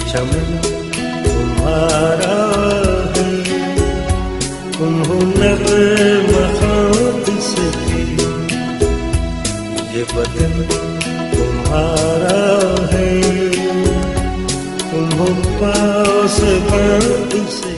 चमन तुम्हारा है, तुम हो नग़्मा खाक से भी, ये बदन तुम्हारा है, तुम हो पास बात से।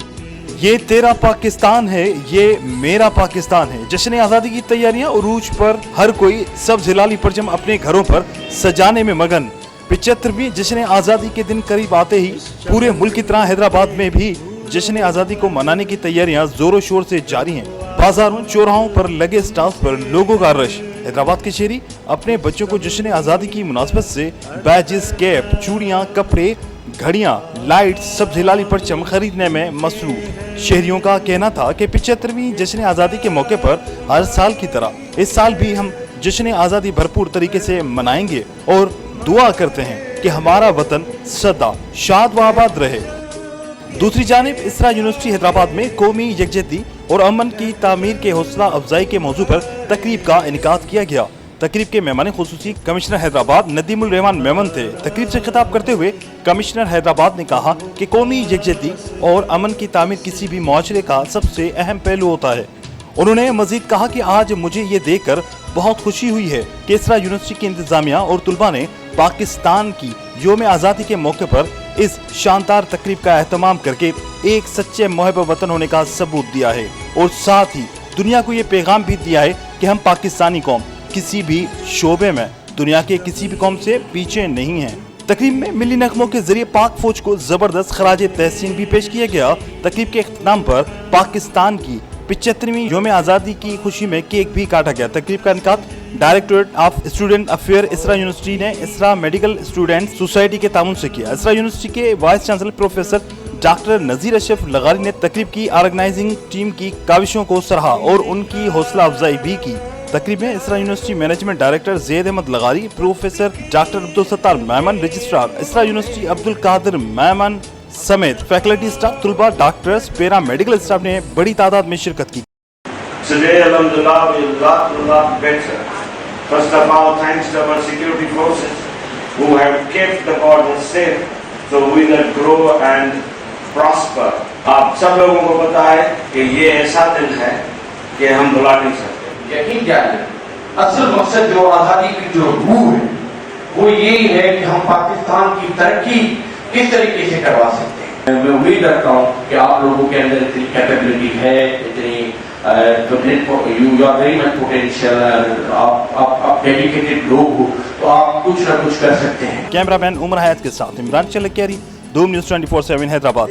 ये तेरा पाकिस्तान है, ये मेरा पाकिस्तान है। जश्न आज़ादी की तैयारियां उरूज पर, हर कोई सब्ज़ हिलाली परचम अपने घरों पर सजाने में मगन। 75वीं जश्न आज़ादी के दिन करीब आते ही पूरे मुल्क की तरह हैदराबाद में भी जश्न आज़ादी को मनाने की तैयारियां जोरों शोर से जारी हैं। बाजारों चौराहों पर लगे स्टॉल्स पर लोगों का रश। हैदराबाद के शहरी अपने बच्चों को जश्न आज़ादी की मुनासबत से बैजेस, कैप, चूड़ियाँ, कपड़े, घड़ियाँ, लाइट, सब्ज़ हिलाली परचम खरीदने में मसरूफ। शहरियों का कहना था कि 75वीं जश्न आज़ादी के मौके पर हर साल की तरह इस साल भी हम जश्न आज़ादी भरपूर तरीके से मनाएंगे और दुआ करते हैं कि हमारा वतन सदा शाद व आबाद रहे। दूसरी जानिब इसरा यूनिवर्सिटी हैदराबाद में कौमी यकजहती और अमन की तामीर के हौसला अफजाई के मौजू पर तकरीब का इनेकाद किया गया। तकरीब के मेहमान खुसूसी कमिश्नर हैदराबाद नदीमुल रहमान मेमन थे। तकरीब से खिताब करते हुए कमिश्नर हैदराबाद ने कहा कि कौमी यकजहती और अमन की तामीर किसी भी मुआशरे का सबसे अहम पहलू होता है। उन्होंने मजीद कहा कि आज मुझे ये देखकर बहुत खुशी हुई है कि इसरा यूनिवर्सिटी की इंतजामिया और तुलबा ने पाकिस्तान की यौम आज़ादी के मौके पर इस शानदार तकरीब का एहतमाम करके एक सच्चे मुहब्ब वतन होने का सबूत दिया है और साथ ही दुनिया को ये पैगाम भी दिया है कि हम पाकिस्तानी कौम किसी भी शोबे में दुनिया के किसी भी कौम से पीछे नहीं है। तकरीब में मिली नगमों के जरिए पाक फौज को जबरदस्त खराज तहसीन भी पेश किया गया। तकरीब के इख्तिताम पर पाकिस्तान की 75वीं यौम आज़ादी की खुशी में केक भी काटा गया। तकरीब का इनकाद डायरेक्टरेट ऑफ स्टूडेंट अफेयर इसरा यूनिवर्सिटी ने इसरा मेडिकल स्टूडेंट सोसाइटी के तामुन से किया। इसरा यूनिवर्सिटी के वाइस चांसलर प्रोफेसर डॉक्टर नज़ीर अशरफ लगारी ने तकरीब की ऑर्गेनाइजिंग टीम की काविशों को सराहा और उनकी हौसला अफजाई भी की। तकरीब में Isra university management director Zaid Ahmed Lagari, professor doctor Abdul Sattar Memon, registrar Isra university Abdul Qadir Memon समेत फैकल्टी स्टाफ, तुलबा, डॉक्टर्स, पैरा मेडिकल स्टाफ ने बड़ी तादाद में शिरकत की। Today, alhamdulillah, we're a lot better. First of all, thanks to our security forces who have kept the borders safe, so we will grow and prosper. आप सब लोगों को पता है कि ये ऐसा दिन है कि हम भुला नहीं सकते। यकीन जानिए, असल मकसद जो आज़ादी की जो रूह है वो यही है कि हम पाकिस्तान की तरक्की किस तरीके से करवा सकते हैं। मैं उम्मीद रखता हूँ कि आप लोगों के अंदर इतनी कैपेबिलिटी है, इतनी you are very much potential, आप डेडिकेटेड लोग हो तो आप कुछ ना कुछ कर सकते हैं। कैमरामैन उमर हयात के साथ इमरान चलकियारी, धूम न्यूज़ 24/7 हैदराबाद।